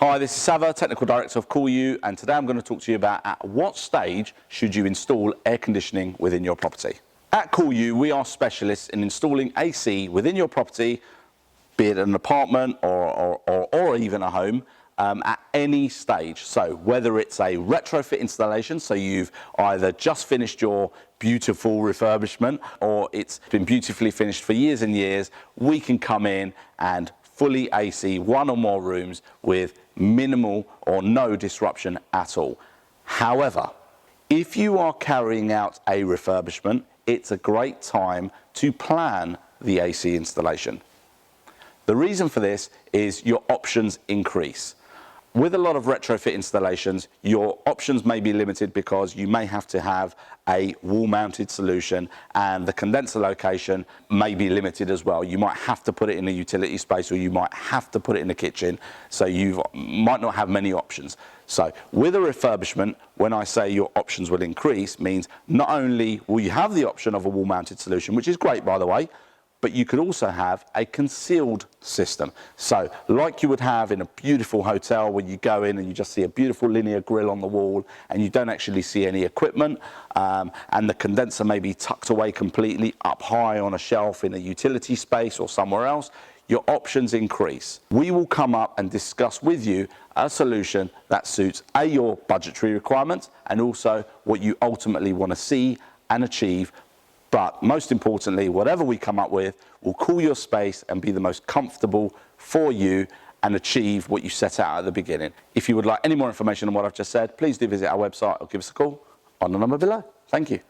Hi, this is Savva, Technical Director of CallU, and today I'm going to talk to you about at what stage should you install air conditioning within your property. At CallU, we are specialists in installing AC within your property, be it an apartment or even a home, at any stage. So whether it's a retrofit installation, so you've either just finished your beautiful refurbishment or it's been beautifully finished for years and years, we can come in and fully AC one or more rooms with minimal or no disruption at all. However, if you are carrying out a refurbishment, it's a great time to plan the AC installation. The reason for this is your options increase. With a lot of retrofit installations, your options may be limited because you may have to have a wall-mounted solution and the condenser location may be limited as well. You might have to put it in a utility space or you might have to put it in the kitchen, so you might not have many options. So with a refurbishment, when I say your options will increase, means not only will you have the option of a wall-mounted solution, which is great by the way, but you could also have a concealed system. So like you would have in a beautiful hotel where you go in and you just see a beautiful linear grille on the wall and you don't actually see any equipment, and the condenser may be tucked away completely up high on a shelf in a utility space or somewhere else, your options increase. We will come up and discuss with you a solution that suits your budgetary requirements and also what you ultimately want to see and achieve. But most importantly, whatever we come up with will cool your space and be the most comfortable for you and achieve what you set out at the beginning. If you would like any more information on what I've just said, please do visit our website or give us a call on the number below. Thank you.